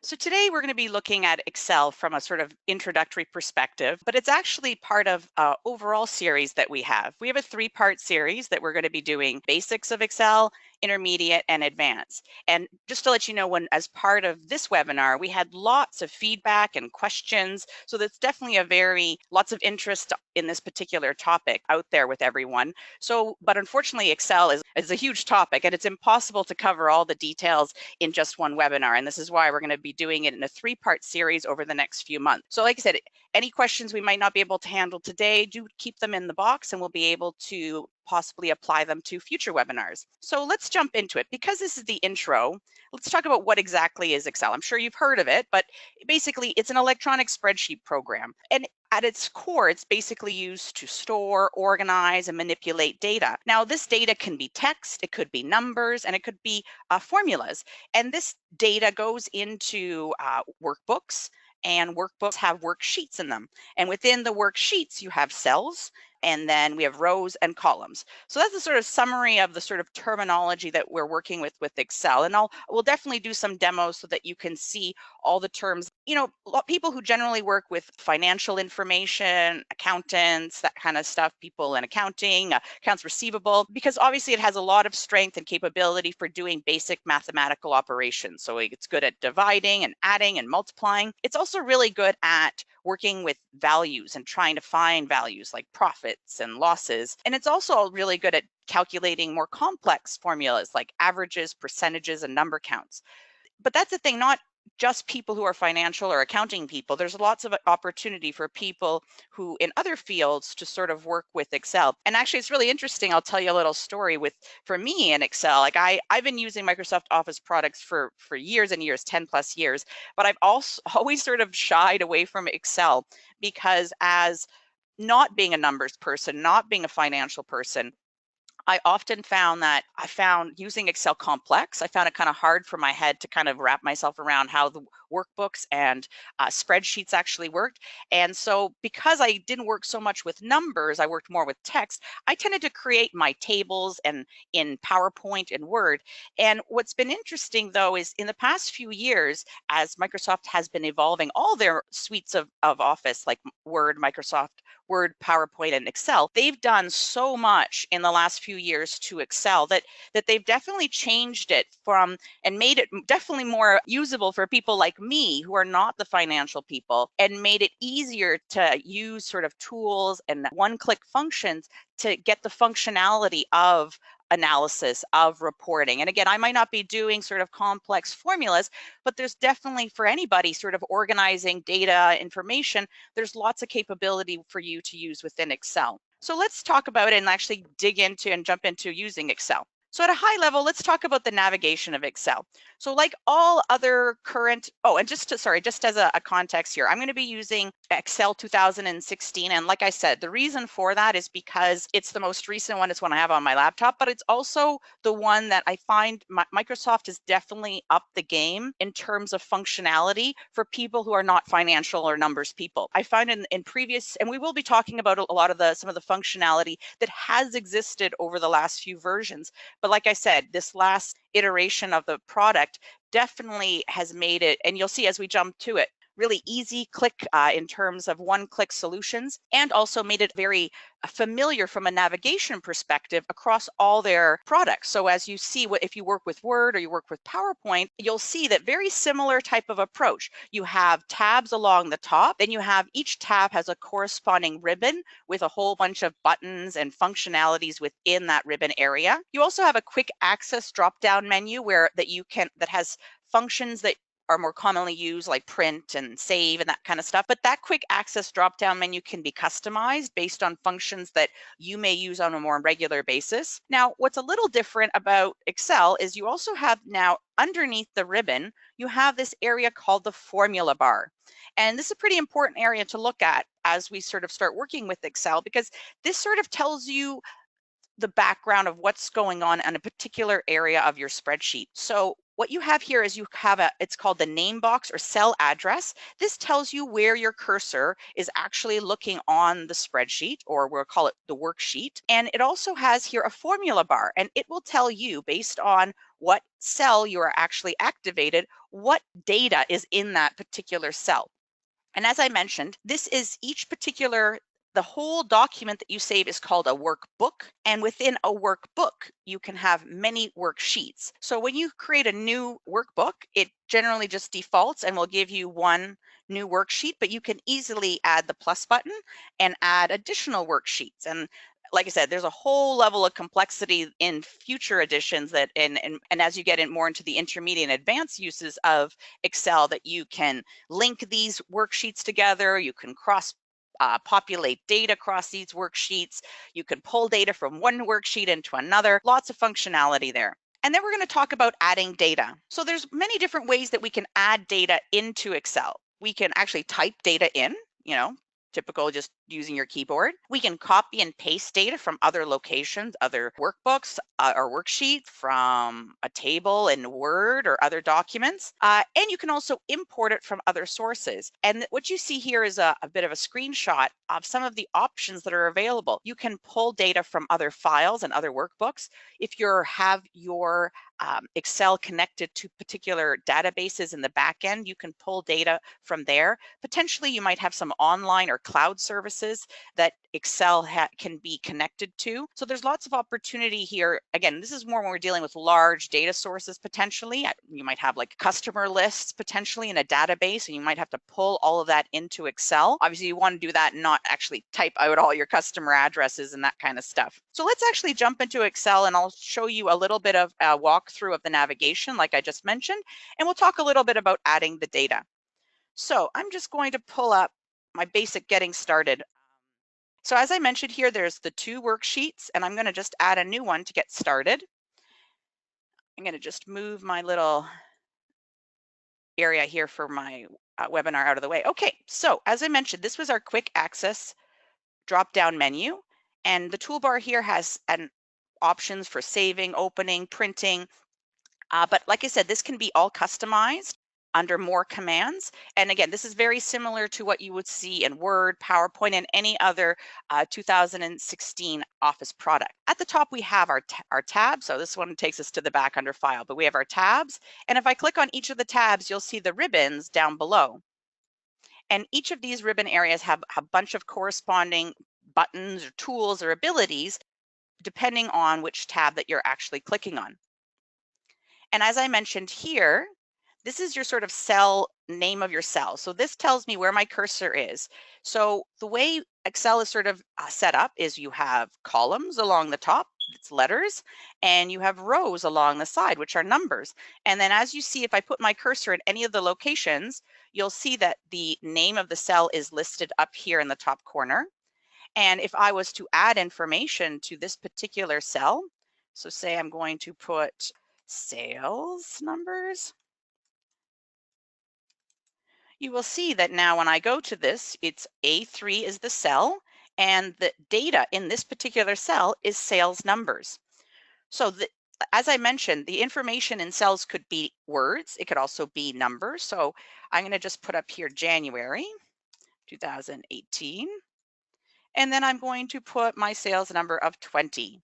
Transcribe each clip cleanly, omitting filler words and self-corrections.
So today we're going to be looking at Excel from a sort of introductory perspective, but it's actually part of an overall series that we have. We have a three-part series that we're going to be doing basics of Excel, intermediate, and advanced. And just to let you know, when as part of this webinar, we had lots of feedback and questions. So that's definitely lots of interest in this particular topic out there with everyone. So, but unfortunately, Excel is a huge topic and it's impossible to cover all the details in just one webinar. And this is why we're going to be doing it in a three-part series over the next few months. So like I said, any questions we might not be able to handle today, do keep them in the box and we'll be able to possibly apply them to future webinars. So let's jump into it. Because this is the intro, let's talk about what exactly is Excel. I'm sure you've heard of it, but basically it's an electronic spreadsheet program. And at its core, it's basically used to store, organize, and manipulate data. Now, this data can be text, it could be numbers, and it could be formulas. And this data goes into workbooks, and workbooks have worksheets in them. And within the worksheets, you have cells, and then we have rows and columns. So that's the sort of summary of the sort of terminology that we're working with Excel. And we'll definitely do some demos so that you can see all the terms. You know, people who generally work with financial information, accountants, that kind of stuff, people in accounting, accounts receivable, because obviously it has a lot of strength and capability for doing basic mathematical operations. So it's good at dividing and adding and multiplying. It's also really good at working with values and trying to find values like profits and losses. And it's also really good at calculating more complex formulas like averages, percentages, and number counts. But that's the thing, not just people who are financial or accounting people. There's lots of opportunity for people who in other fields to sort of work with Excel. And actually, it's really interesting. I'll tell you a little story for me in Excel. Like I've been using Microsoft Office products for years and years, 10 plus years, but I've also always sort of shied away from Excel because as not being a numbers person, not being a financial person, I often found that I found using Excel complex. I found it kind of hard for my head to kind of wrap myself around how the workbooks and spreadsheets actually worked. And so because I didn't work so much with numbers, I worked more with text, I tended to create my tables and in PowerPoint and Word. And what's been interesting though is in the past few years, as Microsoft has been evolving all their suites of Office like Word, Microsoft Word, PowerPoint, and Excel, they've done so much in the last few years to Excel that they've definitely changed it from and made it definitely more usable for people like me who are not the financial people, and made it easier to use sort of tools and one-click functions to get the functionality of analysis, of reporting. And again, I might not be doing sort of complex formulas, but there's definitely for anybody sort of organizing data information, there's lots of capability for you to use within Excel. So let's talk about it and actually dig into and jump into using Excel. So at a high level, let's talk about the navigation of Excel. So like all other current, and just as a context here, I'm going to be using Excel 2016. And like I said, the reason for that is because it's the most recent one. It's one I have on my laptop, but it's also the one that I find Microsoft has definitely upped the game in terms of functionality for people who are not financial or numbers people. I find in previous, and we will be talking about a lot of some of the functionality that has existed over the last few versions. But like I said, this last iteration of the product definitely has made it, and you'll see as we jump to it, really easy click in terms of one-click solutions, and also made it very familiar from a navigation perspective across all their products. So as you see, if you work with Word or you work with PowerPoint, you'll see that very similar type of approach. You have tabs along the top, then you have each tab has a corresponding ribbon with a whole bunch of buttons and functionalities within that ribbon area. You also have a quick access drop-down menu that has functions that are more commonly used like print and save and that kind of stuff. But that quick access drop-down menu can be customized based on functions that you may use on a more regular basis. Now, what's a little different about Excel is you also have now underneath the ribbon, you have this area called the formula bar. And this is a pretty important area to look at as we sort of start working with Excel, because this sort of tells you the background of what's going on in a particular area of your spreadsheet. So what you have here is you have it's called the name box or cell address. This tells you where your cursor is actually looking on the spreadsheet, or we'll call it the worksheet. And it also has here a formula bar, and it will tell you based on what cell you are actually activated, what data is in that particular cell. And as I mentioned, this is the whole document that you save is called a workbook. And within a workbook, you can have many worksheets. So when you create a new workbook, it generally just defaults and will give you one new worksheet, but you can easily add the plus button and add additional worksheets. And like I said, there's a whole level of complexity in future editions that, and as you get in more into the intermediate and advanced uses of Excel, that you can link these worksheets together, you can populate data across these worksheets, you can pull data from one worksheet into another, lots of functionality there. And then we're going to talk about adding data. So there's many different ways that we can add data into Excel. We can actually type data in, typical just using your keyboard. We can copy and paste data from other locations, other workbooks or worksheets, from a table in Word or other documents. And you can also import it from other sources. And what you see here is a bit of a screenshot of some of the options that are available. You can pull data from other files and other workbooks. If you have your Excel connected to particular databases in the back end, you can pull data from there. Potentially, you might have some online or cloud services that Excel can be connected to. So there's lots of opportunity here. Again, this is more when we're dealing with large data sources potentially. You might have like customer lists potentially in a database, and you might have to pull all of that into Excel. Obviously, you want to do that and not actually type out all your customer addresses and that kind of stuff. So let's actually jump into Excel, and I'll show you a little bit of a walkthrough of the navigation like I just mentioned, and we'll talk a little bit about adding the data. So I'm just going to pull up my basic getting started. So as I mentioned here, there's the two worksheets, and I'm going to just add a new one to get started. I'm going to just move my little area here for my webinar out of the way. Okay, so as I mentioned, this was our quick access drop-down menu, and the toolbar here has options for saving, opening, printing. But like I said, this can be all customized under more commands. And again, this is very similar to what you would see in Word, PowerPoint, and any other 2016 Office product. At the top, we have our tabs. So this one takes us to the back under File, but we have our tabs. And if I click on each of the tabs, you'll see the ribbons down below. And each of these ribbon areas have a bunch of corresponding buttons or tools or abilities, depending on which tab that you're actually clicking on. And as I mentioned here, this is your sort of cell name of your cell. So this tells me where my cursor is. So the way Excel is sort of set up is you have columns along the top, it's letters, and you have rows along the side, which are numbers. And then as you see, if I put my cursor in any of the locations, you'll see that the name of the cell is listed up here in the top corner. And if I was to add information to this particular cell, so say I'm going to put sales numbers, you will see that now when I go to this, it's A3 is the cell, and the data in this particular cell is sales numbers. So as I mentioned, the information in cells could be words, it could also be numbers. So I'm going to just put up here January 2018, and then I'm going to put my sales number of 20.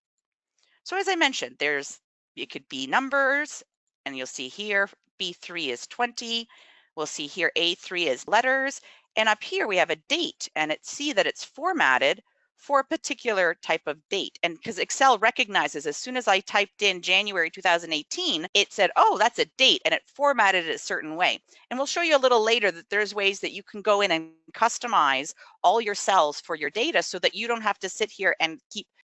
So as I mentioned, it could be numbers, and you'll see here B3 is 20. We'll see here A3 is letters, and up here we have a date, and see that it's formatted for a particular type of date. And because Excel recognizes as soon as I typed in January 2018, it said, oh, that's a date, and it formatted it a certain way. And we'll show you a little later that there's ways that you can go in and customize all your cells for your data so that you don't have to sit here and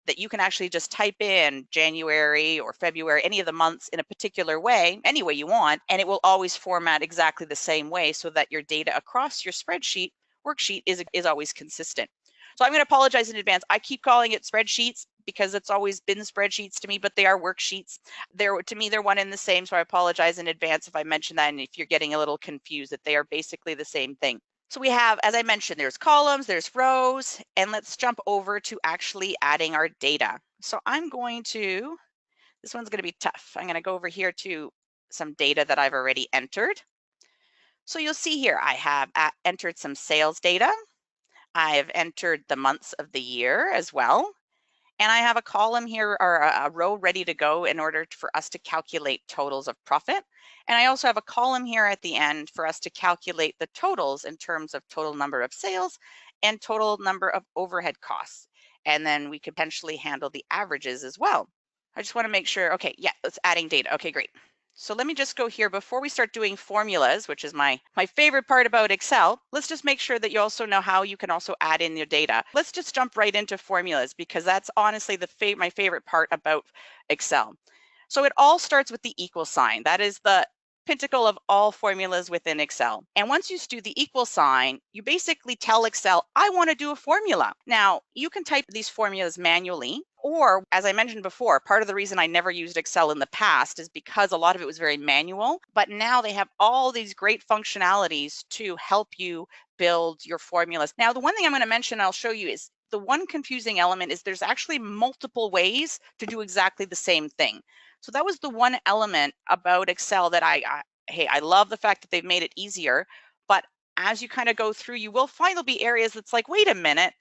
that you can actually just type in January or February, any of the months in a particular way, any way you want, and it will always format exactly the same way so that your data across your worksheet is always consistent. So I'm going to apologize in advance. I keep calling it spreadsheets because it's always been spreadsheets to me, but they are worksheets. To me, they're one and the same, so I apologize in advance if I mention that and if you're getting a little confused, that they are basically the same thing. So we have, as I mentioned, there's columns, there's rows, and let's jump over to actually adding our data. So this one's going to be tough. I'm going to go over here to some data that I've already entered. So you'll see here, I have entered some sales data. I have entered the months of the year as well. And I have a column here or a row ready to go in order for us to calculate totals of profit. And I also have a column here at the end for us to calculate the totals in terms of total number of sales and total number of overhead costs. And then we could potentially handle the averages as well. I just want to make sure, okay, yeah, it's adding data. Okay, great. So let me just go here before we start doing formulas, which is my favorite part about Excel. Let's just make sure that you also know how you can also add in your data. Let's just jump right into formulas because that's honestly my favorite part about Excel. So it all starts with the equal sign. That is the pinnacle of all formulas within Excel. And once you do the equal sign, you basically tell Excel, I want to do a formula. Now, you can type these formulas manually, or as I mentioned before, part of the reason I never used Excel in the past is because a lot of it was very manual, but now they have all these great functionalities to help you build your formulas. Now, the one thing I'm going to mention, I'll show you, is the one confusing element is there's actually multiple ways to do exactly the same thing. So that was the one element about Excel that hey, I love the fact that they've made it easier, but as you kind of go through, you will find there'll be areas that's like, wait a minute,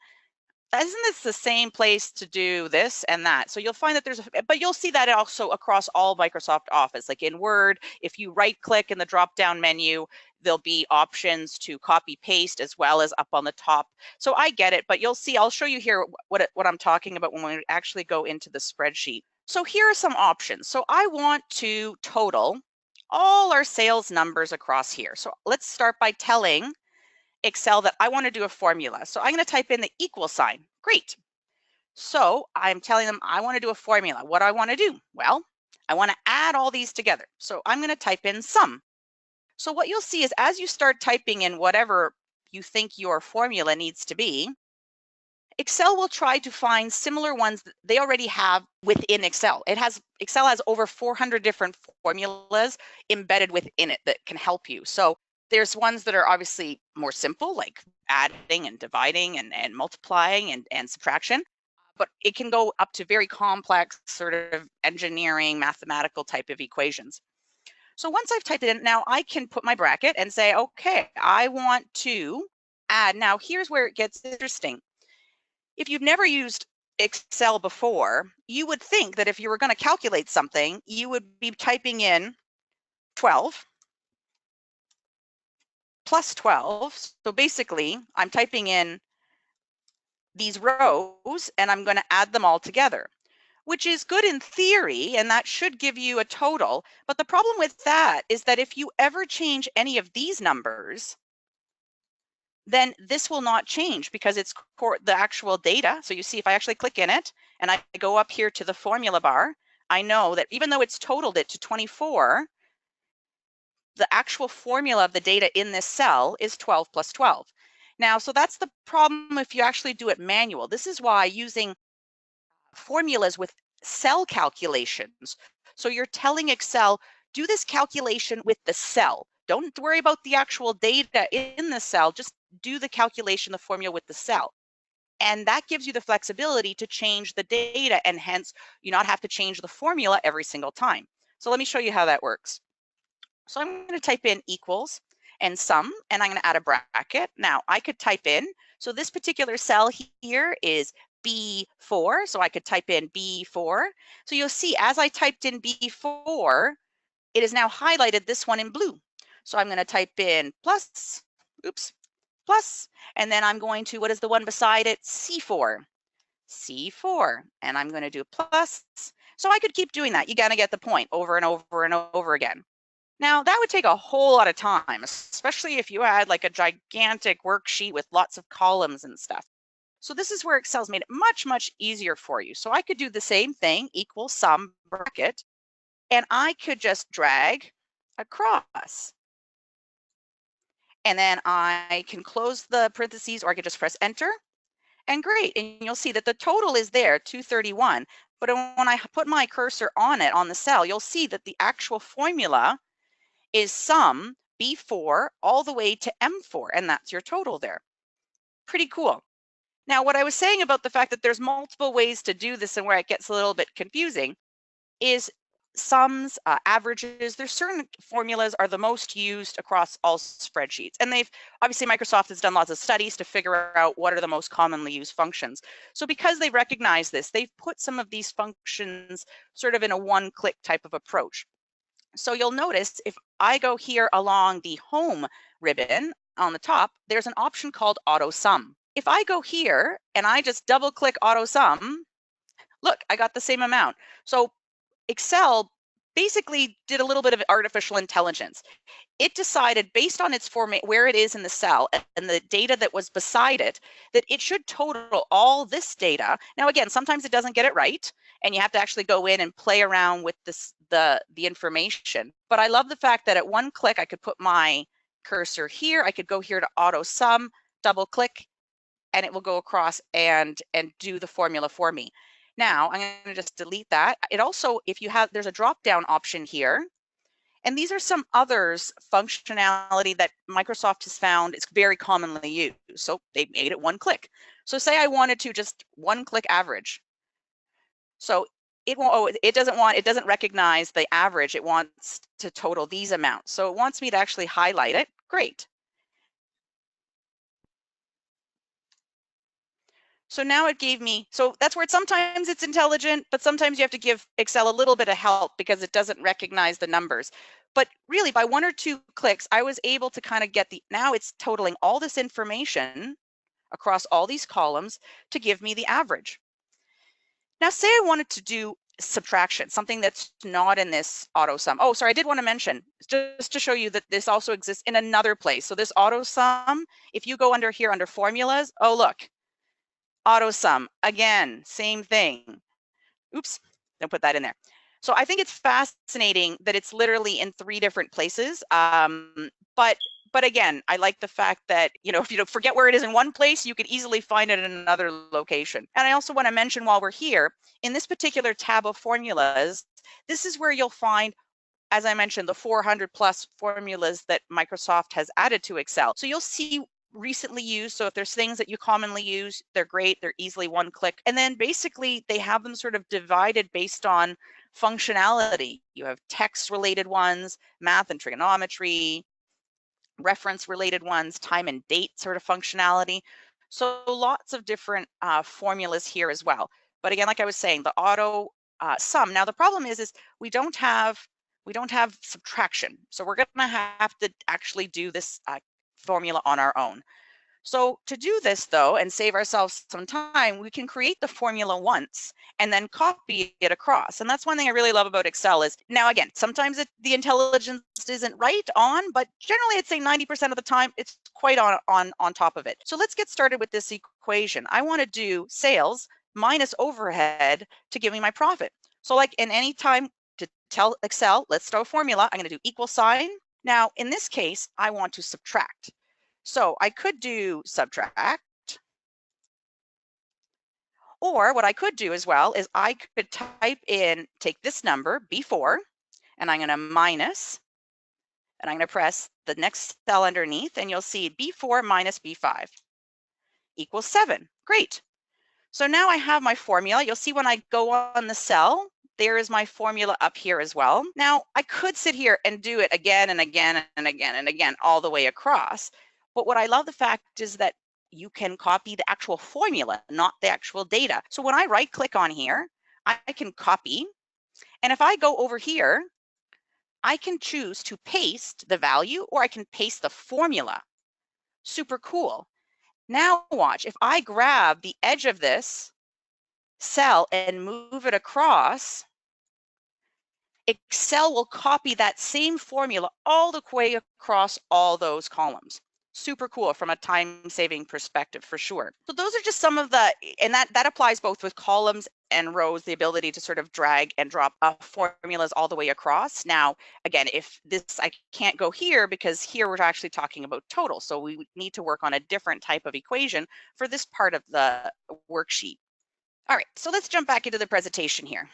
isn't this the same place to do this and that? So you'll find that but you'll see that also across all Microsoft Office. Like in Word, if you right click in the drop down menu, there'll be options to copy paste as well as up on the top. So I get it, but you'll see, I'll show you here what I'm talking about when we actually go into the spreadsheet. So here are some options. So I want to total all our sales numbers across here. So let's start by telling Excel that I want to do a formula. So I'm going to type in the equal sign. Great. So I'm telling them I want to do a formula. What do I want to do? Well, I want to add all these together. So I'm going to type in sum. So what you'll see is as you start typing in whatever you think your formula needs to be, Excel will try to find similar ones that they already have within Excel. Excel has over 400 different formulas embedded within it that can help you. So there's ones that are obviously more simple, like adding and dividing and multiplying and subtraction, but it can go up to very complex sort of engineering, mathematical type of equations. So once I've typed it in, now I can put my bracket and say, okay, I want to add. Now here's where it gets interesting. If you've never used Excel before, you would think that if you were going to calculate something, you would be typing in 12 plus 12. So basically, I'm typing in these rows and I'm going to add them all together, which is good in theory, and that should give you a total. But the problem with that is that if you ever change any of these numbers, then this will not change because it's the actual data. So you see, if I actually click in it and I go up here to the formula bar, I know that even though it's totaled it to 24, the actual formula of the data in this cell is 12 plus 12. Now, so that's the problem if you actually do it manual. This is why using formulas with cell calculations. So you're telling Excel, do this calculation with the cell. Don't worry about the actual data in the cell, just do the calculation, the formula with the cell. And that gives you the flexibility to change the data and hence you not have to change the formula every single time. So let me show you how that works. So I'm going to type in equals and sum, and I'm going to add a bracket. Now I could type in, so this particular cell here is B4, so I could type in B4. So you'll see as I typed in B4, it is now highlighted this one in blue. So I'm going to type in plus, plus, and then I'm going to, what is the one beside it? C4, and I'm going to do plus. So I could keep doing that. You got to get the point over and over and over again. Now that would take a whole lot of time, especially if you had like a gigantic worksheet with lots of columns and stuff. So this is where Excel's made it much, much easier for you. So I could do the same thing, equal sum bracket, and I could just drag across. And then I can close the parentheses, or I could just press enter, and great. And you'll see that the total is there, 231. But when I put my cursor on it, on the cell, you'll see that the actual formula is sum B4 all the way to M4, and that's your total there. Pretty cool. Now, what I was saying about the fact that there's multiple ways to do this and where it gets a little bit confusing is sums, averages, there's certain formulas are the most used across all spreadsheets. And obviously Microsoft has done lots of studies to figure out what are the most commonly used functions. So because they recognize this, they've put some of these functions sort of in a one-click type of approach. So you'll notice if I go here along the home ribbon on the top, there's an option called auto sum. If I go here and I just double click auto sum, look, I got the same amount. So Excel basically did a little bit of artificial intelligence. It decided based on its format, where it is in the cell and the data that was beside it, that it should total all this data. Now, again, sometimes it doesn't get it right, and you have to actually go in and play around with the information. But I love the fact that at one click, I could put my cursor here. I could go here to auto sum, double click, and it will go across and do the formula for me. Now, I'm going to just delete that. It also, there's a drop-down option here. And these are some others functionality that Microsoft has found is very commonly used. So they made it one click. So say I wanted to just one click average. So it doesn't recognize the average. It wants to total these amounts. So it wants me to actually highlight it. Great. So now it gave me, so that's where sometimes it's intelligent, but sometimes you have to give Excel a little bit of help because it doesn't recognize the numbers. But really by one or two clicks, I was able to kind of get now it's totaling all this information across all these columns to give me the average. Now say I wanted to do subtraction, something that's not in this auto sum. Oh, sorry, I did want to mention, just to show you that this also exists in another place. So this auto sum, if you go under here under formulas, oh look, auto sum, again, same thing. Oops, don't put that in there. So I think it's fascinating that it's literally in 3 different places. But again, I like the fact that, if you forget where it is in one place, you could easily find it in another location. And I also want to mention while we're here, in this particular tab of formulas, this is where you'll find, as I mentioned, the 400 plus formulas that Microsoft has added to Excel. So you'll see recently used. So if there's things that you commonly use, they're great. They're easily one click. And then basically they have them sort of divided based on functionality. You have text related ones, math and trigonometry, reference related ones, time and date sort of functionality. So lots of different formulas here as well. But again, like I was saying, the auto sum. Now the problem is we don't have subtraction. So we're going to have to actually do this formula on our own. So to do this though, and save ourselves some time, we can create the formula once and then copy it across. And that's one thing I really love about Excel is, now again, sometimes the intelligence isn't right on, but generally I'd say 90% of the time it's quite on top of it. So let's get started with this equation. I want to do sales minus overhead to give me my profit. So like in any time to tell Excel, let's throw a formula, I'm going to do equal sign. Now, in this case, I want to subtract. So I could do subtract, or what I could do as well is I could take this number, B4, and I'm going to minus, and I'm going to press the next cell underneath, and you'll see B4 minus B5 equals 7. Great. So now I have my formula. You'll see when I go on the cell, there is my formula up here as well. Now, I could sit here and do it again and again and again and again all the way across. But what I love the fact is that you can copy the actual formula, not the actual data. So when I right click on here, I can copy. And if I go over here, I can choose to paste the value or I can paste the formula. Super cool. Now watch, if I grab the edge of this cell and move it across, Excel will copy that same formula all the way across all those columns. Super cool from a time-saving perspective for sure. So those are just some of and that applies both with columns and rows, the ability to sort of drag and drop formulas all the way across. Now, again, I can't go here because here we're actually talking about total. So we need to work on a different type of equation for this part of the worksheet. All right, so let's jump back into the presentation here.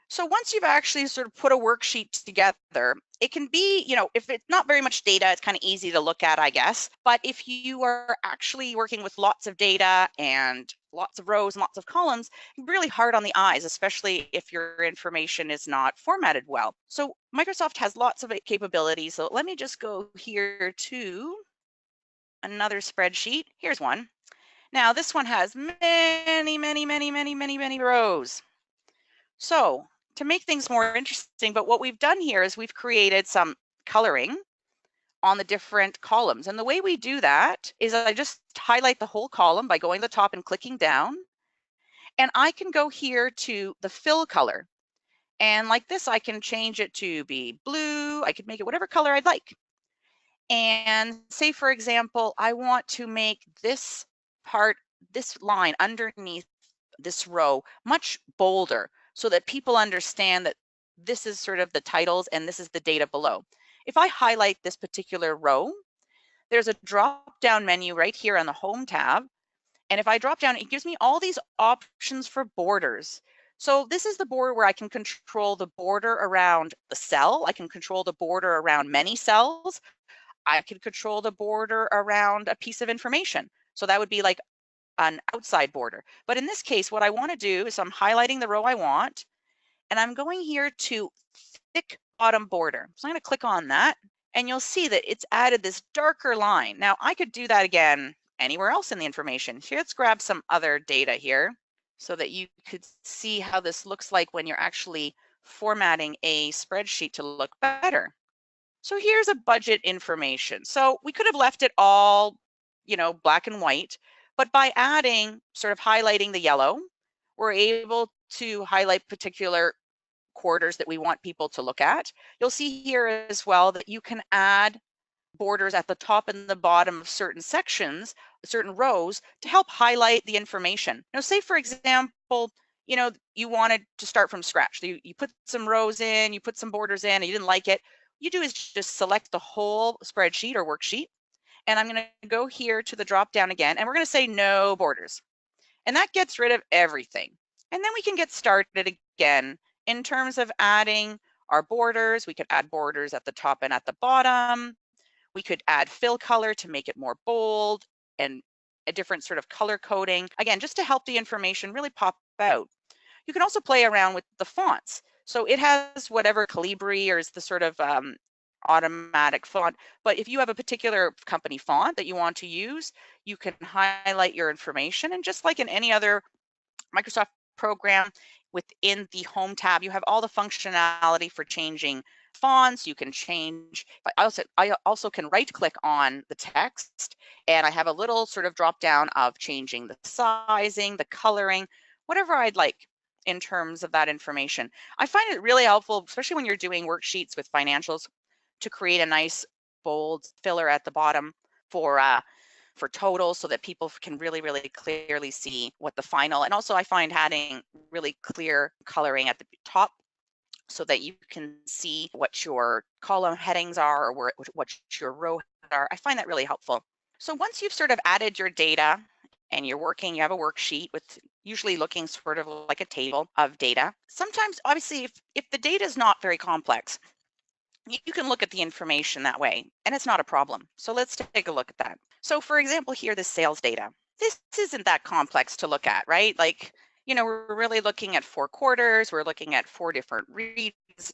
So once you've actually sort of put a worksheet together, it can be, if it's not very much data, it's kind of easy to look at, I guess. But if you are actually working with lots of data and lots of rows and lots of columns, it can be really hard on the eyes, especially if your information is not formatted well. So Microsoft has lots of capabilities. So let me just go here to another spreadsheet. Here's one. Now this one has many rows. So to make things more interesting, but what we've done here is we've created some coloring on the different columns. And the way we do that is I just highlight the whole column by going to the top and clicking down. And I can go here to the fill color. And like this, I can change it to be blue. I could make it whatever color I'd like. And say, for example, I want to make this part, this line underneath this row much bolder so that people understand that this is sort of the titles and this is the data below. If I highlight this particular row, there's a drop down menu right here on the home tab. And if I drop down, it gives me all these options for borders. So this is the border where I can control the border around the cell. I can control the border around many cells. I can control the border around a piece of information. So that would be like an outside border. But in this case, what I want to do is I'm highlighting the row I want, and I'm going here to thick bottom border. So I'm going to click on that, and you'll see that it's added this darker line. Now I could do that again anywhere else in the information. Here, let's grab some other data here so that you could see how this looks like when you're actually formatting a spreadsheet to look better. So here's a budget information. So we could have left it all, black and white, but by adding, sort of highlighting the yellow, we're able to highlight particular quarters that we want people to look at. You'll see here as well that you can add borders at the top and the bottom of certain sections, certain rows, to help highlight the information. Now, say for example, you wanted to start from scratch. You put some rows in, you put some borders in, and you didn't like it. You do is just select the whole spreadsheet or worksheet. And I'm going to go here to the drop down again, and we're going to say no borders. And that gets rid of everything. And then we can get started again in terms of adding our borders. We could add borders at the top and at the bottom. We could add fill color to make it more bold and a different sort of color coding. Again, just to help the information really pop out. You can also play around with the fonts. So it has whatever Calibri or is the sort of automatic font. But if you have a particular company font that you want to use, you can highlight your information. And just like in any other Microsoft program, within the home tab, you have all the functionality for changing fonts. You can change, I also can right click on the text, and I have a little sort of drop down of changing the sizing, the coloring, whatever I'd like in terms of that information. I find it really helpful, especially when you're doing worksheets with financials, to create a nice bold filler at the bottom for totals so that people can really clearly see what the final, and also I find adding really clear coloring at the top so that you can see what your column headings are or what your row are. I find that really helpful. So once you've sort of added your data and you're working, you have a worksheet with usually looking sort of like a table of data. Sometimes, obviously, if the data is not very complex, you can look at the information that way, and it's not a problem. So let's take a look at that. So for example, here, the sales data. This isn't that complex to look at, right? Like, we're really looking at 4 quarters. We're looking at 4 different regions.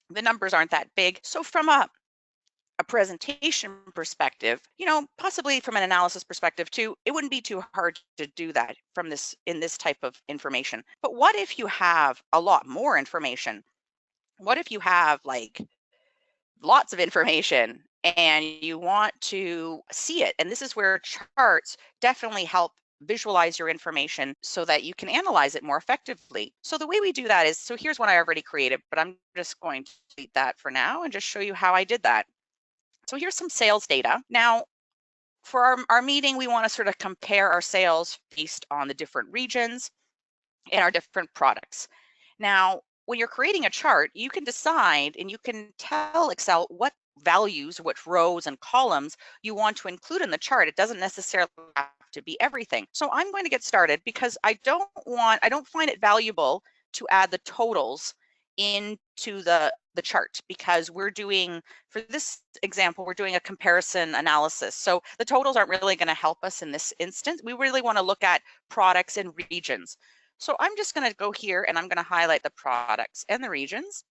The numbers aren't that big. So from a presentation perspective, possibly from an analysis perspective too, it wouldn't be too hard to do that in this type of information. But what if you have a lot more information? What if you have like lots of information and you want to see it? And this is where charts definitely help visualize your information so that you can analyze it more effectively. So the way we do that is, so here's one I already created, but I'm just going to delete that for now and just show you how I did that. So here's some sales data. Now, for our meeting, we want to sort of compare our sales based on the different regions and our different products. Now, when you're creating a chart, you can decide and you can tell Excel what values, what rows and columns you want to include in the chart. It doesn't necessarily have to be everything. So I'm going to get started because I don't find it valuable to add the totals into the chart, because we're doing, for this example, we're doing a comparison analysis. So the totals aren't really going to help us in this instance. We really want to look at products and regions. So I'm just going to go here and I'm going to highlight the products and the regions.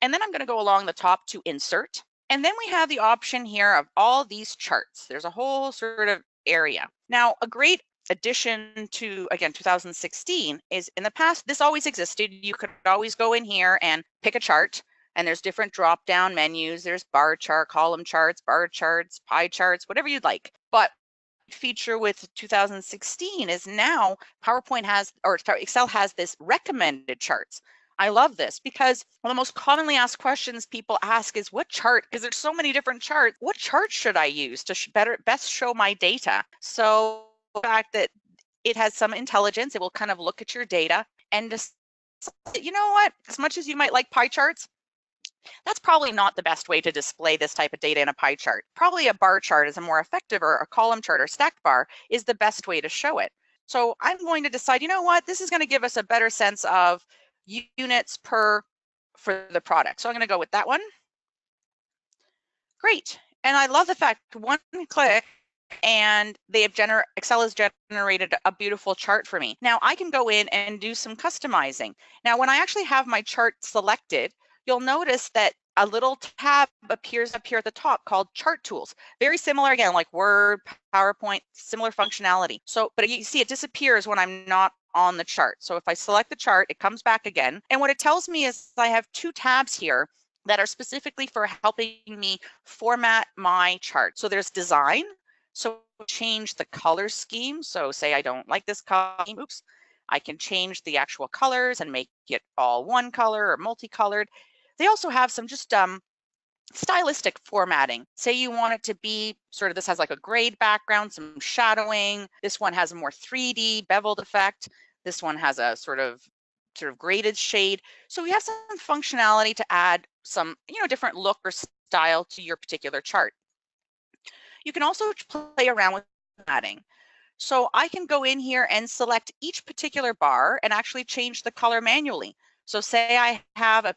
And then I'm going to go along the top to insert. And then we have the option here of all these charts. There's a whole sort of area. Now, a great addition to, again, 2016 is, in the past, this always existed. You could always go in here and pick a chart, and there's different drop-down menus. There's bar chart, column charts, bar charts, pie charts, whatever you'd like. But feature with 2016 is now PowerPoint has, or Excel has, this recommended charts. I love this because one of the most commonly asked questions people ask is, what chart, because there's so many different charts, what chart should I use to best show my data? So the fact that it has some intelligence, it will kind of look at your data and just, you know what, as much as you might like pie charts, that's probably not the best way to display this type of data in a pie chart. Probably a bar chart is a more effective, or a column chart or stacked bar is the best way to show it. So I'm going to decide, you know what, this is going to give us a better sense of units for the product. So I'm going to go with that one. Great. And I love the fact one click and they have Excel has generated a beautiful chart for me. Now I can go in and do some customizing. Now, when I actually have my chart selected, you'll notice that a little tab appears up here at the top called Chart Tools. Very similar, again, like Word, PowerPoint, similar functionality. So, but you see it disappears when I'm not on the chart. So if I select the chart, it comes back again. And what it tells me is I have two tabs here that are specifically for helping me format my chart. So there's Design. So change the color scheme. So say I don't like this color scheme, oops, I can change the actual colors and make it all one color or multicolored. They also have some just stylistic formatting. Say you want it to be sort of, this has like a grayed background, some shadowing. This one has a more 3D beveled effect. This one has a sort of graded shade. So we have some functionality to add some, different look or style to your particular chart. You can also play around with formatting. So I can go in here and select each particular bar and actually change the color manually. So say I have a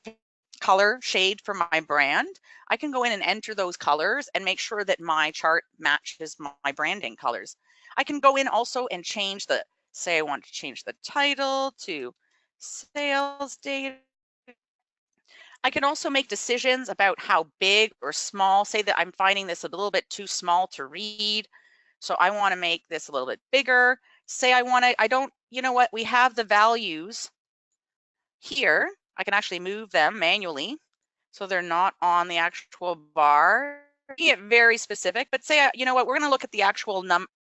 color shade for my brand, I can go in and enter those colors and make sure that my chart matches my branding colors. I can go in also and change say I want to change the title to sales data. I can also make decisions about how big or small. Say that I'm finding this a little bit too small to read, so I want to make this a little bit bigger. Say I don't, you know what, we have the values here. I can actually move them manually so they're not on the actual bar. Get very specific, but say, you know what, we're going to look at the actual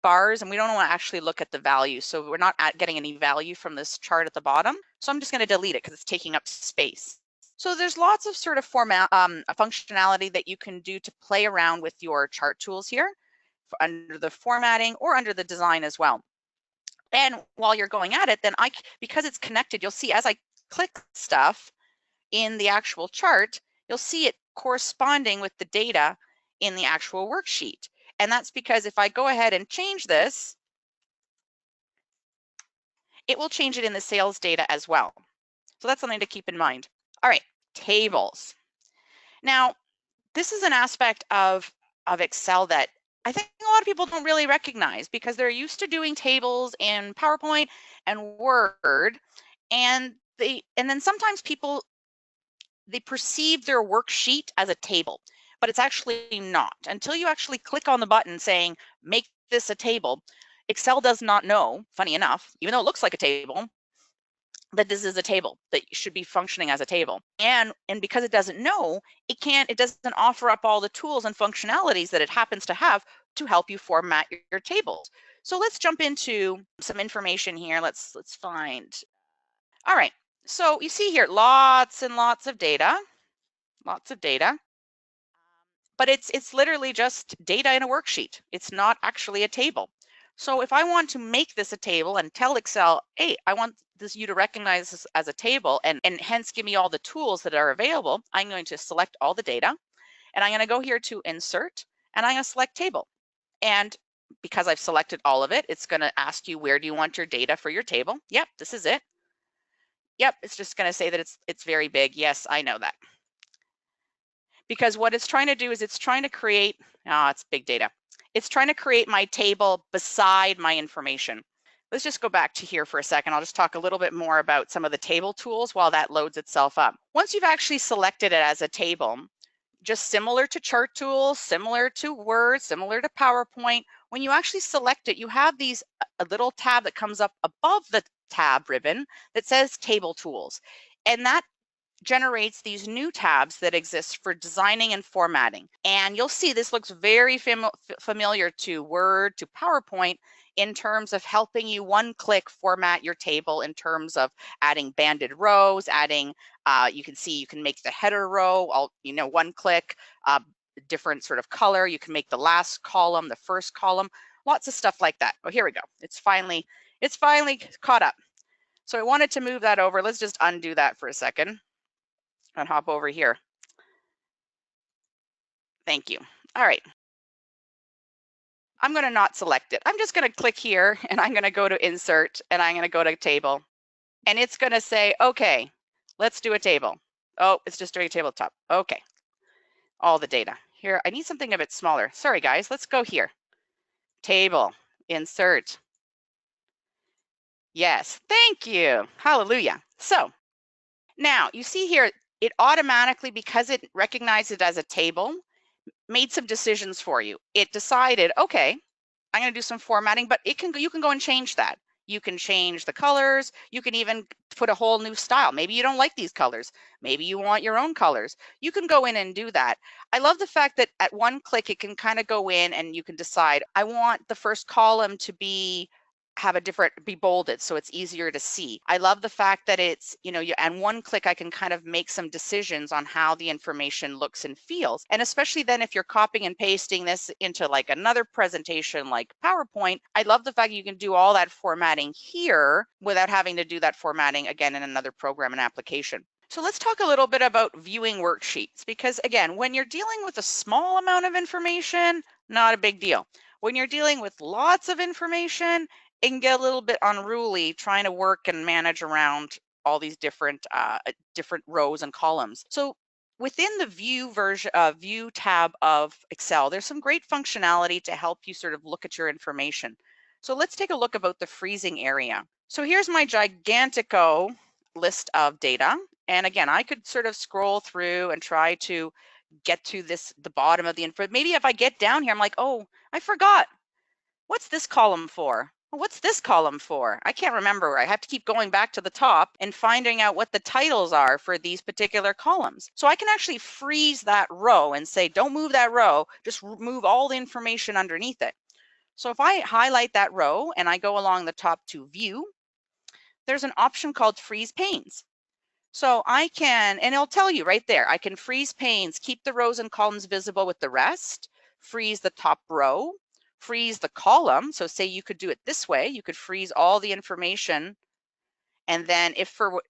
bars and we don't want to actually look at the value. So we're not getting any value from this chart at the bottom. So I'm just going to delete it because it's taking up space. So there's lots of sort of format functionality that you can do to play around with your chart tools here under the formatting or under the design as well. And while you're going at it, then because it's connected, you'll see as I click stuff in the actual chart, you'll see it corresponding with the data in the actual worksheet. And that's because if I go ahead and change this, it will change it in the sales data as well. So that's something to keep in mind. All right, tables. Now, this is an aspect of Excel that I think a lot of people don't really recognize because they're used to doing tables in PowerPoint and Word, and then sometimes people, they perceive their worksheet as a table, but it's actually not. Until you actually click on the button saying, make this a table, Excel does not know, funny enough, even though it looks like a table, that this is a table that should be functioning as a table. And because it doesn't know, it doesn't offer up all the tools and functionalities that it happens to have to help you format your tables. So let's jump into some information here. Let's find. All right. So you see here, lots and lots of data, but it's literally just data in a worksheet. It's not actually a table. So if I want to make this a table and tell Excel, hey, I want you to recognize this as a table and hence give me all the tools that are available, I'm going to select all the data and I'm going to go here to insert and I'm going to select table. And because I've selected all of it, it's going to ask you, where do you want your data for your table? Yep, this is it. Yep, it's just going to say that it's very big. Yes, I know that. Because what it's trying to do is it's trying to create, it's big data. It's trying to create my table beside my information. Let's just go back to here for a second. I'll just talk a little bit more about some of the table tools while that loads itself up. Once you've actually selected it as a table, just similar to chart tools, similar to Word, similar to PowerPoint, when you actually select it, you have these a little tab that comes up above the tab ribbon that says Table Tools. And that generates these new tabs that exist for designing and formatting. And you'll see this looks very familiar to Word, to PowerPoint, in terms of helping you one-click format your table in terms of adding banded rows, adding, you can see you can make the header row, all, one click, different sort of color. You can make the last column, the first column, lots of stuff like that. Oh, here we go. It's finally caught up. So I wanted to move that over. Let's just undo that for a second and hop over here. Thank you. All right. I'm going to not select it. I'm just going to click here and I'm going to go to insert and I'm going to go to table and it's going to say, okay, let's do a table. Oh, it's just doing a tabletop. Okay. All the data here. I need something a bit smaller. Sorry, guys. Let's go here. Table, insert. Yes. Thank you. Hallelujah. So now you see here, it automatically, because it recognized it as a table, made some decisions for you. It decided, okay, I'm going to do some formatting, but you can go and change that. You can change the colors. You can even put a whole new style. Maybe you don't like these colors. Maybe you want your own colors. You can go in and do that. I love the fact that at one click, it can kind of go in and you can decide, I want the first column to be bolded so it's easier to see. I love the fact that it's, and one click I can kind of make some decisions on how the information looks and feels. And especially then if you're copying and pasting this into like another presentation like PowerPoint, I love the fact you can do all that formatting here without having to do that formatting again in another program and application. So let's talk a little bit about viewing worksheets, because again, when you're dealing with a small amount of information, not a big deal. When you're dealing with lots of information, it can get a little bit unruly trying to work and manage around all these different rows and columns. So within the view tab of Excel, there's some great functionality to help you sort of look at your information. So let's take a look about the freezing area. So here's my gigantico list of data. And again, I could sort of scroll through and try to get to the bottom of the info. Maybe if I get down here, I'm like, oh, I forgot. What's this column for? What's this column for? I can't remember. I have to keep going back to the top and finding out what the titles are for these particular columns. So I can actually freeze that row and say, don't move that row, just move all the information underneath it. So if I highlight that row and I go along the top to view, there's an option called freeze panes. So I can, and it'll tell you right there, I can freeze panes, keep the rows and columns visible with the rest, freeze the top row, freeze the column. So say you could do it this way, you could freeze all the information. And then if for,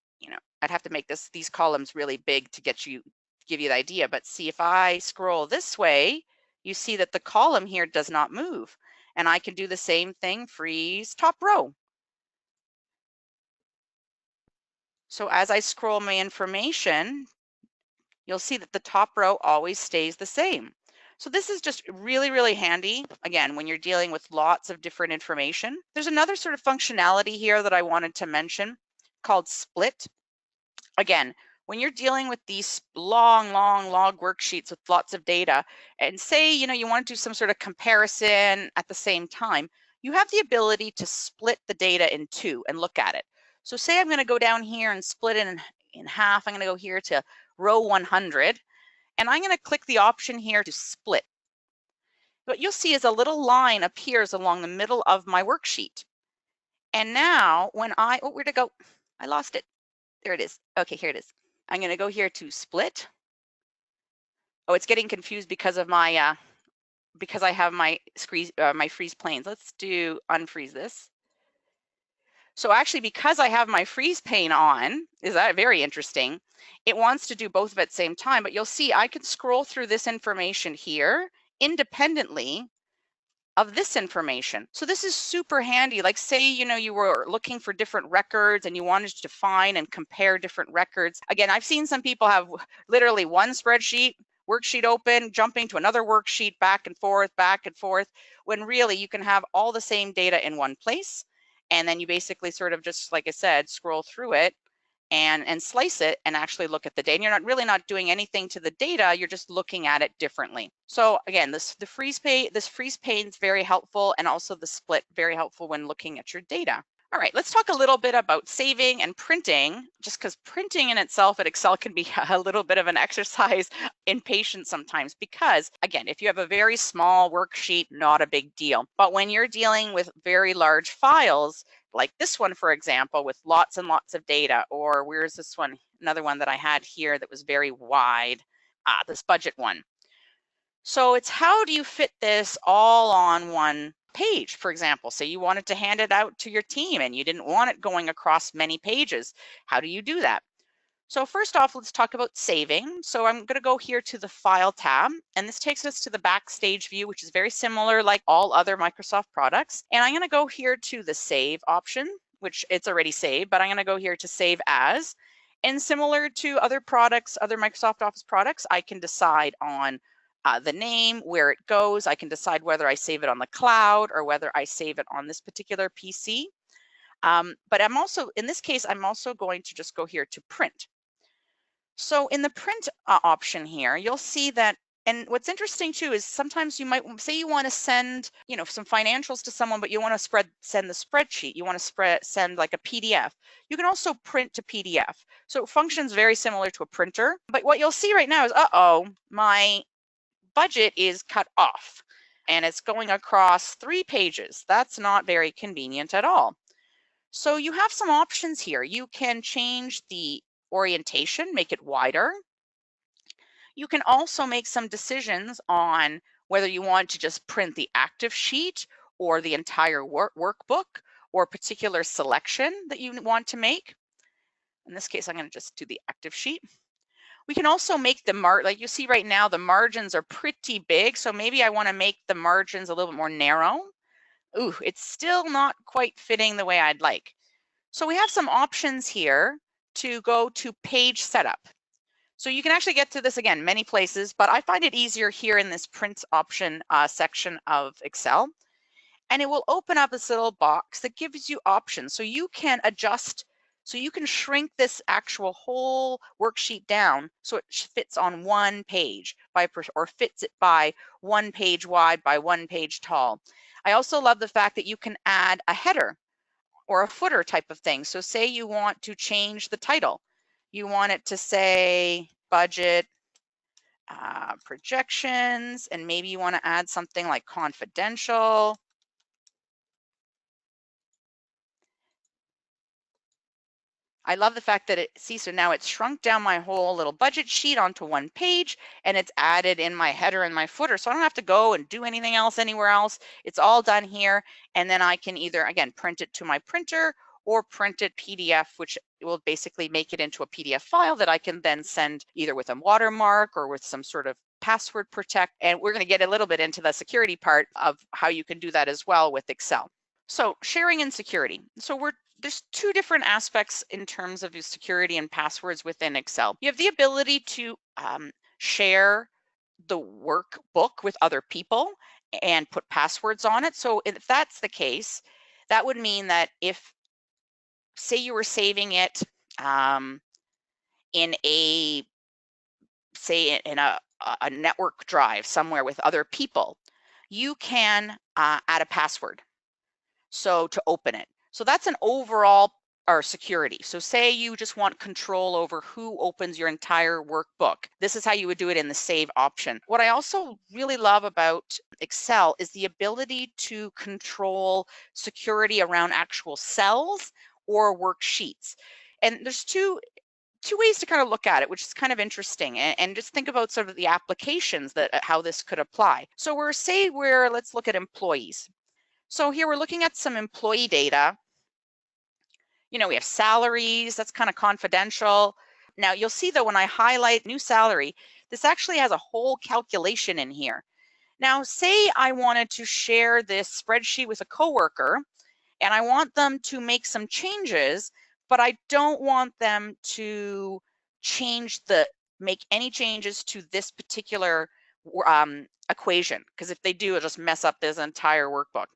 I'd have to make these columns really big to give you the idea, but see if I scroll this way, you see that the column here does not move. And I can do the same thing, freeze top row. So as I scroll my information, you'll see that the top row always stays the same. So this is just really, really handy, again, when you're dealing with lots of different information. There's another sort of functionality here that I wanted to mention called split. Again, when you're dealing with these long log worksheets with lots of data, and say, you want to do some sort of comparison at the same time, you have the ability to split the data in two and look at it. So say I'm going to go down here and split it in half. I'm going to go here to row 100, and I'm going to click the option here to split. What you'll see is a little line appears along the middle of my worksheet. And now when where'd it go? I lost it. There it is. Okay, here it is. I'm going to go here to split. Oh, it's getting confused because of my because I have my freeze planes. Let's unfreeze this. So actually, because I have my freeze pane on, is that very interesting? It wants to do both of it at the same time, but you'll see I can scroll through this information here independently of this information. So this is super handy. Like say, you were looking for different records and you wanted to find and compare different records. Again, I've seen some people have literally one spreadsheet, worksheet open, jumping to another worksheet, back and forth, when really you can have all the same data in one place. And then you basically sort of just, like I said, scroll through it and slice it and actually look at the data. And you're not really not doing anything to the data, you're just looking at it differently. So again, this freeze pane is very helpful, and also the split very helpful when looking at your data. All right, let's talk a little bit about saving and printing, just because printing in itself at Excel can be a little bit of an exercise in patience sometimes, because again, if you have a very small worksheet, not a big deal. But when you're dealing with very large files, like this one, for example, with lots and lots of data, or where's this one? Another one that I had here that was very wide, this budget one. So it's how do you fit this all on one page? For example, say you wanted to hand it out to your team and you didn't want it going across many pages. How do you do that? So first off, let's talk about saving. So I'm going to go here to the File tab, and this takes us to the Backstage view, which is very similar like all other Microsoft products. And I'm going to go here to the Save option, which it's already saved, but I'm going to go here to Save As. And similar to other products, other Microsoft Office products, I can decide on the name, where it goes. I can decide whether I save it on the cloud or whether I save it on this particular PC. But I'm also, in this case, I'm also going to just go here to Print. So in the print option here, you'll see that, and what's interesting too is sometimes you might say you want to send, some financials to someone, but you want to send the spreadsheet. You want to send like a PDF. You can also print to PDF. So it functions very similar to a printer. But what you'll see right now is, my budget is cut off and it's going across 3 pages. That's not very convenient at all. So you have some options here. You can change the orientation, make it wider. You can also make some decisions on whether you want to just print the active sheet or the entire workbook, or a particular selection that you want to make. In this case, I'm going to just do the active sheet. We can also make the like you see right now, the margins are pretty big. So maybe I want to make the margins a little bit more narrow. Ooh, it's still not quite fitting the way I'd like. So we have some options here to go to page setup. So you can actually get to this again many places, but I find it easier here in this print option section of Excel. And it will open up this little box that gives you options. So you can adjust, so you can shrink this actual whole worksheet down so it fits on one page or fits it by 1 page wide by 1 page tall. I also love the fact that you can add a header or a footer type of thing. So say you want to change the title. You want it to say budget projections, and maybe you want to add something like confidential. I love the fact that so now it's shrunk down my whole little budget sheet onto one page, and it's added in my header and my footer. So I don't have to go and do anything else anywhere else. It's all done here. And then I can either, again, print it to my printer or print it PDF, which will basically make it into a PDF file that I can then send either with a watermark or with some sort of password protect. And we're going to get a little bit into the security part of how you can do that as well with Excel. So sharing and security. So there's 2 different aspects in terms of your security and passwords within Excel. You have the ability to share the workbook with other people and put passwords on it. So if that's the case, that would mean that if, say you were saving it in a network drive somewhere with other people, you can add a password to open it. So that's an overall security. So say you just want control over who opens your entire workbook. This is how you would do it in the save option. What I also really love about Excel is the ability to control security around actual cells or worksheets. And there's two ways to kind of look at it, which is kind of interesting, and just think about sort of the applications that how this could apply. So let's look at employees. So here we're looking at some employee data. We have salaries, that's kind of confidential. Now you'll see though, when I highlight new salary, this actually has a whole calculation in here. Now, say I wanted to share this spreadsheet with a coworker and I want them to make some changes, but I don't want them to make any changes to this particular equation, because if they do, it'll just mess up this entire workbook.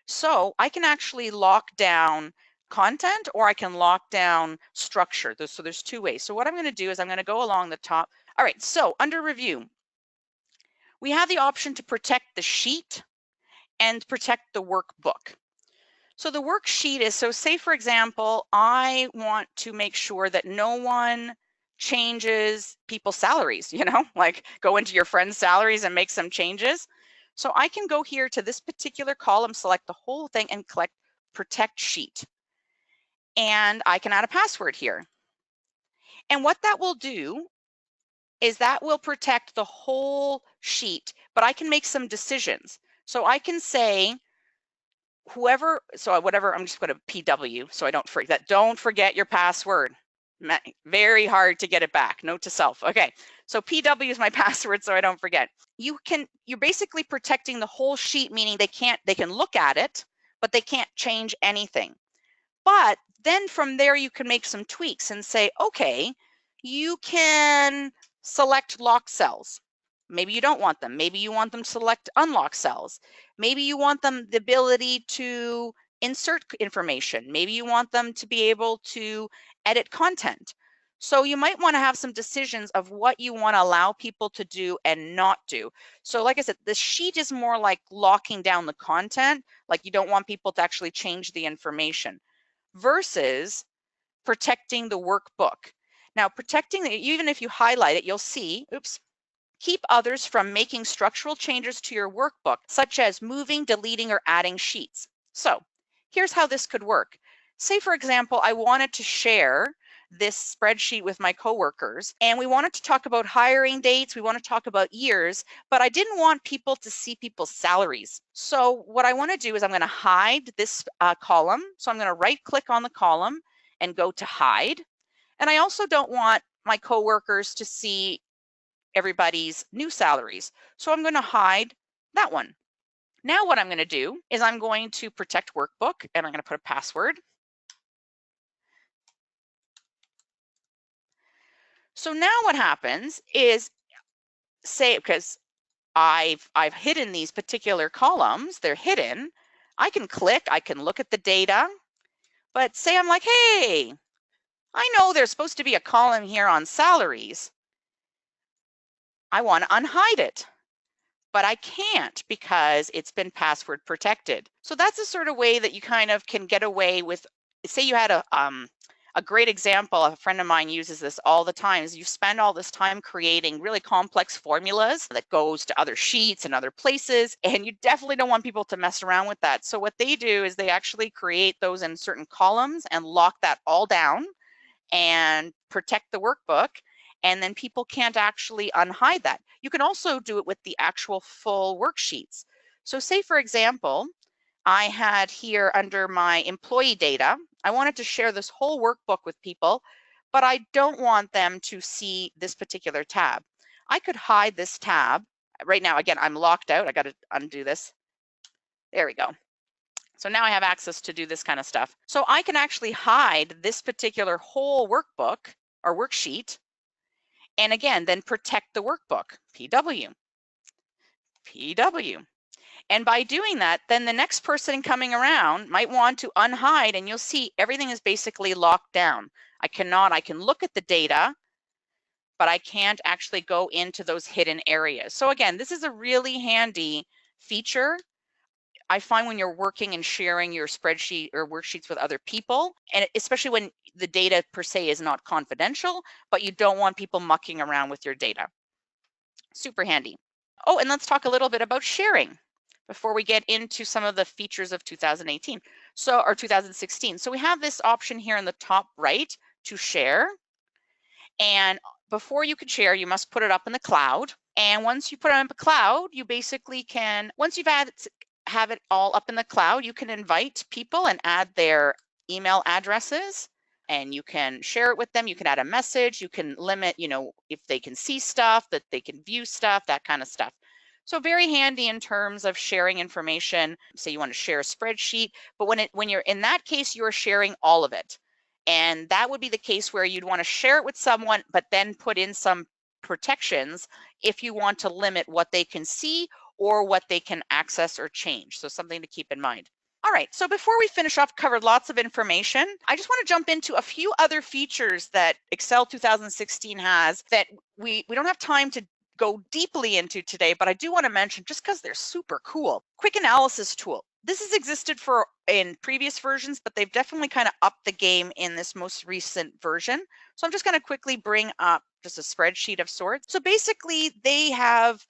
So I can actually lock down content, or I can lock down structure. So there's two ways. So what I'm going to do is I'm going to go along the top. All right, so under review, we have the option to protect the sheet and protect the workbook. So the worksheet is, so say for example, I want to make sure that no one changes people's salaries, like go into your friend's salaries and make some changes. So I can go here to this particular column, select the whole thing and click protect sheet. And I can add a password here. And what that will do is that will protect the whole sheet, but I can make some decisions. So I can say, whatever, I'm just going to PW so I don't forget. Don't forget your password. Very hard to get it back. Note to self. Okay, so PW is my password so I don't forget. You're basically protecting the whole sheet, meaning they can look at it, but they can't change anything. But then from there you can make some tweaks and say, okay, you can select lock cells. Maybe you don't want them. Maybe you want them to select unlock cells. Maybe you want them the ability to insert information. Maybe you want them to be able to edit content. So you might want to have some decisions of what you want to allow people to do and not do. So like I said, the sheet is more like locking down the content, like you don't want people to actually change the information, versus protecting the workbook. Now, protecting, even if you highlight it, you'll see, oops, keep others from making structural changes to your workbook, such as moving, deleting, or adding sheets. So here's how this could work. Say, for example, I wanted to share this spreadsheet with my coworkers, and we wanted to talk about hiring dates, we want to talk about years, but I didn't want people to see people's salaries. So what I want to do is I'm going to hide this column. So I'm going to right click on the column and go to hide. And I also don't want my coworkers to see everybody's new salaries. So I'm going to hide that one. Now what I'm going to do is I'm going to protect workbook, and I'm going to put a password. So now what happens is, say, because I've hidden these particular columns, they're hidden, I can click, I can look at the data, but say I'm like, hey, I know there's supposed to be a column here on salaries. I want to unhide it, but I can't because it's been password protected. So that's the sort of way that you kind of can get away with, say you had a great example, a friend of mine uses this all the time, is you spend all this time creating really complex formulas that goes to other sheets and other places, and you definitely don't want people to mess around with that. So what they do is they actually create those in certain columns and lock that all down and protect the workbook, and then people can't actually unhide that. You can also do it with the actual full worksheets. So say, for example, I had here under my employee data, I wanted to share this whole workbook with people, but I don't want them to see this particular tab. I could hide this tab. Right now, again, I'm locked out. I got to undo this. There we go. So now I have access to do this kind of stuff. So I can actually hide this particular whole workbook or worksheet, and again, then protect the workbook, PW. And by doing that, then the next person coming around might want to unhide, and you'll see everything is basically locked down. I can look at the data, but I can't actually go into those hidden areas. So again, this is a really handy feature. I find when you're working and sharing your spreadsheet or worksheets with other people, and especially when the data per se is not confidential, but you don't want people mucking around with your data. Super handy. Oh, and let's talk a little bit about sharing before we get into some of the features of 2018, or 2016. So we have this option here in the top right to share. And before you can share, you must put it up in the cloud. And once you put it up in the cloud, you basically can, once you've have it all up in the cloud, you can invite people and add their email addresses, and you can share it with them. You can add a message. You can limit, if they can see stuff, that they can view stuff, that kind of stuff. So very handy in terms of sharing information. Say you want to share a spreadsheet, but when you're in that case, you're sharing all of it. And that would be the case where you'd want to share it with someone, but then put in some protections if you want to limit what they can see or what they can access or change. So something to keep in mind. All right, so before we finish off, covered lots of information. I just want to jump into a few other features that Excel 2016 has that we don't have time to go deeply into today, but I do want to mention just because they're super cool. Quick analysis tool. This has existed in previous versions, but they've definitely kind of upped the game in this most recent version. So I'm just going to quickly bring up just a spreadsheet of sorts. So basically they have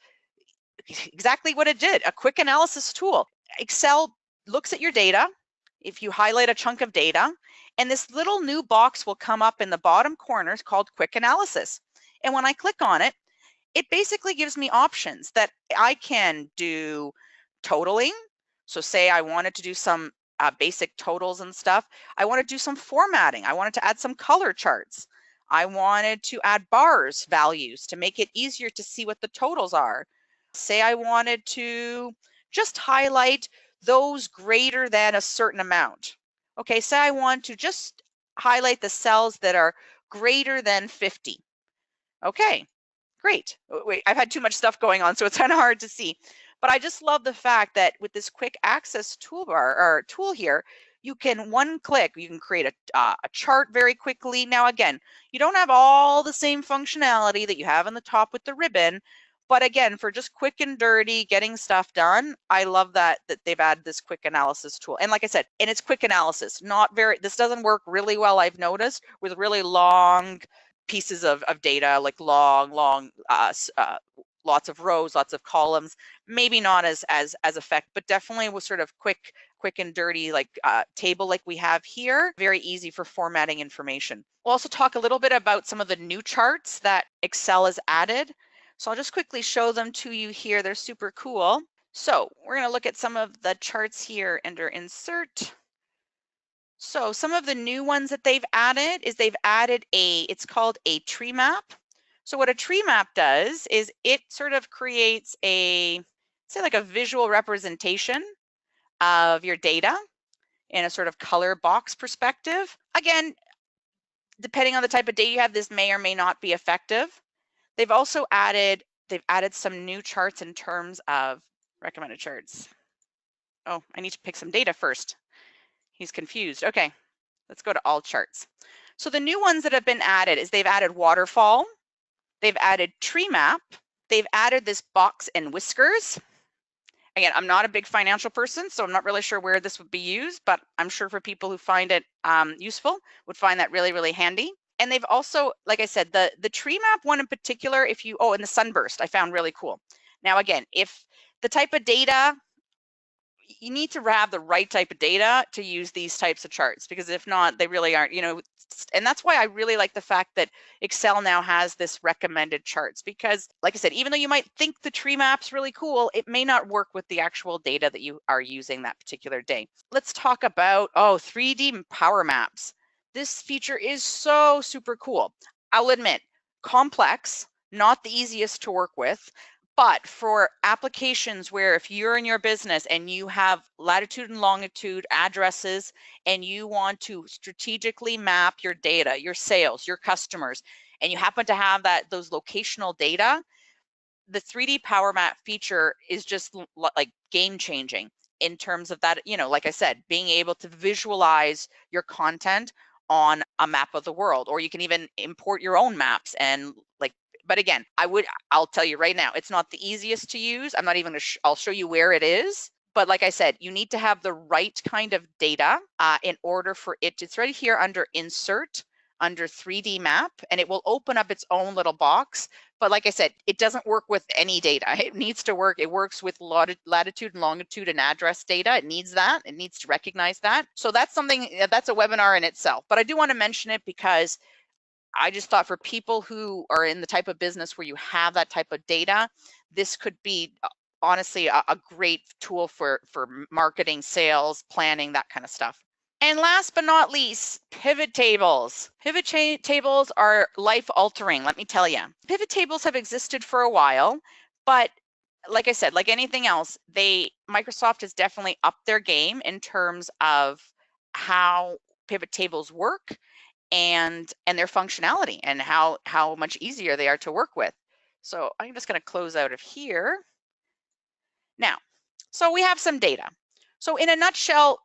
exactly what it did, a quick analysis tool. Excel looks at your data. If you highlight a chunk of data, and this little new box will come up in the bottom corner called quick analysis. And when I click on it, it basically gives me options that I can do totaling. So say I wanted to do some basic totals and stuff. I want to do some formatting. I wanted to add some color charts. I wanted to add bars values to make it easier to see what the totals are. Say I wanted to just highlight those greater than a certain amount. Okay, say I want to just highlight the cells that are greater than 50. Okay, great. Wait, I've had too much stuff going on, so it's kind of hard to see. But I just love the fact that with this quick access toolbar or tool here, you can one click, you can create a chart very quickly. Now, again, you don't have all the same functionality that you have on the top with the ribbon. But again, for just quick and dirty getting stuff done, I love that they've added this quick analysis tool. And like I said, and it's quick analysis, this doesn't work really well, I've noticed, with really long pieces of data, like long, lots of rows, lots of columns, maybe not as effective, but definitely with sort of quick and dirty, like table like we have here, very easy for formatting information. We'll also talk a little bit about some of the new charts that Excel has added. So I'll just quickly show them to you here. They're super cool. So we're going to look at some of the charts here under Insert. So some of the new ones that they've added is it's called a tree map. So what a tree map does is it sort of creates say like a visual representation of your data in a sort of color box perspective. Again, depending on the type of data you have, this may or may not be effective. They've also added some new charts in terms of recommended charts. Oh, I need to pick some data first. He's confused. Okay, let's go to all charts. So the new ones that have been added is they've added waterfall, they've added tree map, they've added this box and whiskers. Again, I'm not a big financial person, so I'm not really sure where this would be used, but I'm sure for people who find it useful would find that really, really handy. And they've also, like I said, the tree map one in particular, and the sunburst I found really cool. Now, again, if the type of data, you need to have the right type of data to use these types of charts, because if not, they really aren't, and that's why I really like the fact that Excel now has this recommended charts, because like I said, even though you might think the tree map's really cool, it may not work with the actual data that you are using that particular day. Let's talk about 3D power maps. This feature is so super cool. I'll admit, complex, not the easiest to work with, but for applications where if you're in your business and you have latitude and longitude addresses and you want to strategically map your data, your sales, your customers, and you happen to have those locational data, the 3D power map feature is just like game changing in terms of that, like I said, being able to visualize your content on a map of the world, or you can even import your own maps and but again, I'll tell you right now, it's not the easiest to use. I'm not even I'll show you where it is. But like I said, you need to have the right kind of data in order for it's right here under Insert, under 3D map, and it will open up its own little box. But like I said, it doesn't work with any data. It needs to work. It works with latitude and longitude and address data. It needs that. It needs to recognize that. So that's that's a webinar in itself. But I do want to mention it because I just thought for people who are in the type of business where you have that type of data, this could be honestly a great tool for marketing, sales, planning, that kind of stuff. And last but not least, pivot tables. Pivot tables are life altering, let me tell you. Pivot tables have existed for a while, but like I said, like anything else, Microsoft has definitely upped their game in terms of how pivot tables work and their functionality and how much easier they are to work with. So I'm just going to close out of here. Now, so we have some data. So in a nutshell,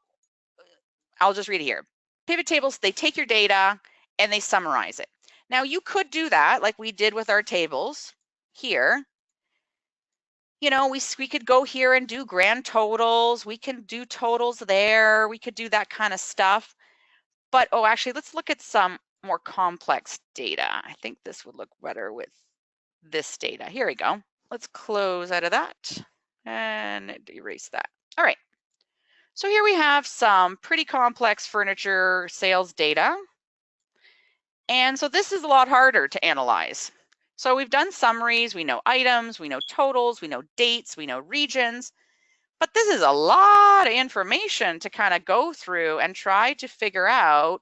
I'll just read it here. Pivot tables, they take your data and they summarize it. Now you could do that like we did with our tables here. You know, we could go here and do grand totals. We can do totals there. We could do that kind of stuff. But, oh, actually, let's look at some more complex data. I think this would look better with this data. Here we go. Let's close out of that and erase that. All right. So here we have some pretty complex furniture sales data. And so this is a lot harder to analyze. So we've done summaries, we know items, we know totals, we know dates, we know regions, but this is a lot of information to kind of go through and try to figure out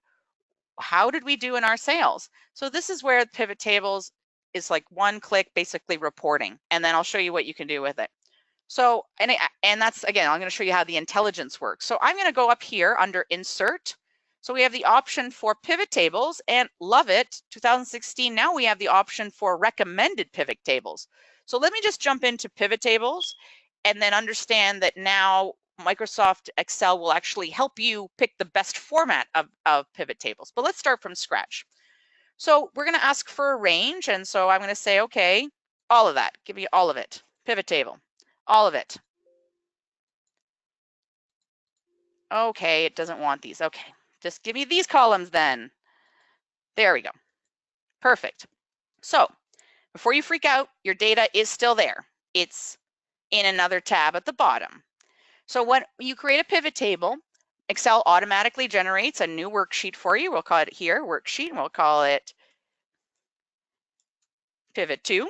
how did we do in our sales. So this is where pivot tables is like one click, basically reporting, and then I'll show you what you can do with it. So, and that's, again, I'm going to show you how the intelligence works. So I'm going to go up here under insert. So we have the option for pivot tables, and love it, 2016, now we have the option for recommended pivot tables. So let me just jump into pivot tables and then understand that now Microsoft Excel will actually help you pick the best format of pivot tables. But let's start from scratch. So we're going to ask for a range, and so I'm going to say, okay, all of that, give me all of it, pivot table. All of it. Okay, it doesn't want these. Okay, just give me these columns then. There we go. Perfect. So before you freak out, your data is still there. It's in another tab at the bottom. So when you create a pivot table, Excel automatically generates a new worksheet for you. We'll call it here, worksheet, and we'll call it pivot 2.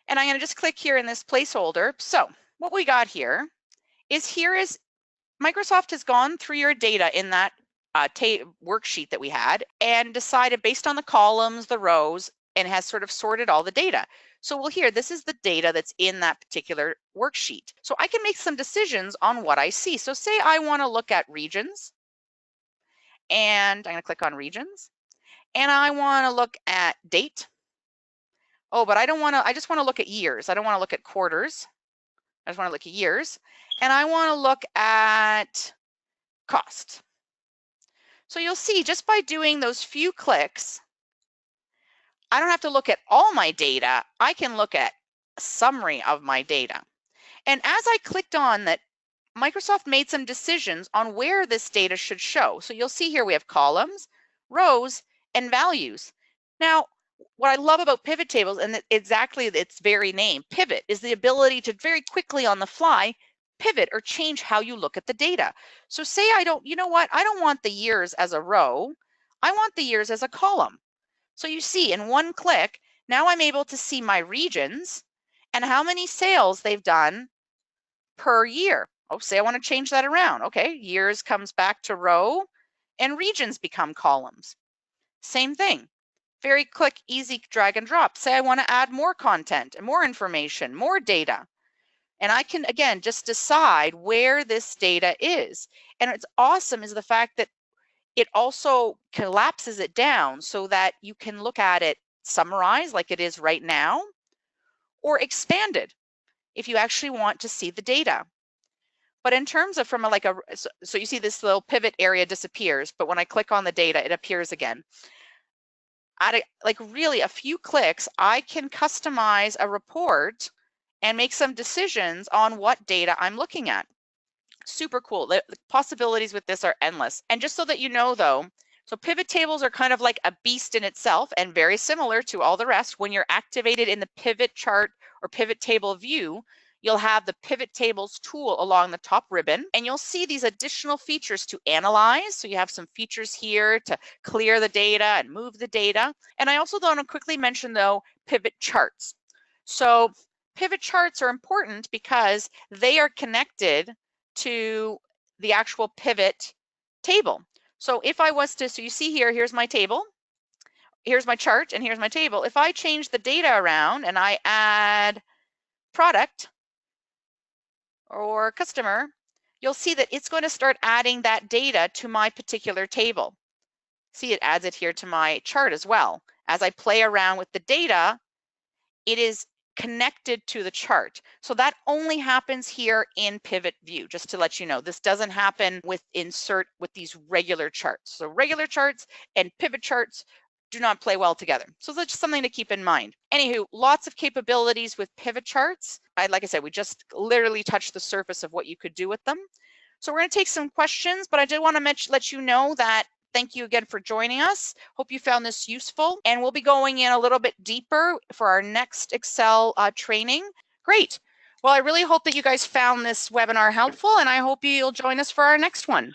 And I'm going to just click here in this placeholder. So what we got here is Microsoft has gone through your data in that worksheet that we had and decided based on the columns, the rows, and has sort of sorted all the data. So we'll hear this is the data that's in that particular worksheet. So I can make some decisions on what I see. So say I want to look at regions, and I'm going to click on regions, and I want to look at date. Oh, but I don't want to, I just want to look at years. I don't want to look at quarters. I just want to look at years. And I want to look at cost. So you'll see just by doing those few clicks, I don't have to look at all my data. I can look at a summary of my data. And as I clicked on that, Microsoft made some decisions on where this data should show. So you'll see here we have columns, rows, and values. Now, what I love about pivot tables, and exactly its very name, pivot, is the ability to very quickly on the fly pivot or change how you look at the data. So say I don't, you know what, I don't want the years as a row, I want the years as a column. So you see in one click, now I'm able to see my regions and how many sales they've done per year. Oh, say I want to change that around. Okay, years comes back to row and regions become columns. Same thing. Very quick, easy drag and drop. Say I want to add more content and more information, more data. And I can, again, just decide where this data is. And what's awesome is the fact that it also collapses it down so that you can look at it summarized like it is right now, or expanded if you actually want to see the data. But in terms of so you see this little pivot area disappears, but when I click on the data, it appears again. At really a few clicks, I can customize a report and make some decisions on what data I'm looking at. Super cool. The possibilities with this are endless. And just so that you know though, so pivot tables are kind of like a beast in itself and very similar to all the rest. When you're activated in the pivot chart or pivot table view, you'll have the pivot tables tool along the top ribbon, and you'll see these additional features to analyze. So you have some features here to clear the data and move the data. And I also want to quickly mention though, pivot charts. So pivot charts are important because they are connected to the actual pivot table. So if I was to, so you see here, here's my table, here's my chart, and here's my table. If I change the data around and I add product or customer, you'll see that it's going to start adding that data to my particular table. See, it adds it here to my chart as well. As I play around with the data, it is connected to the chart. So that only happens here in Pivot View, just to let you know. This doesn't happen with insert with these regular charts. So regular charts and pivot charts do not play well together. So that's just something to keep in mind. Anywho, lots of capabilities with pivot charts. Like I said, we just literally touched the surface of what you could do with them. So we're going to take some questions, but I did want to let you know that thank you again for joining us. Hope you found this useful, and we'll be going in a little bit deeper for our next Excel training. Great. Well, I really hope that you guys found this webinar helpful, and I hope you'll join us for our next one.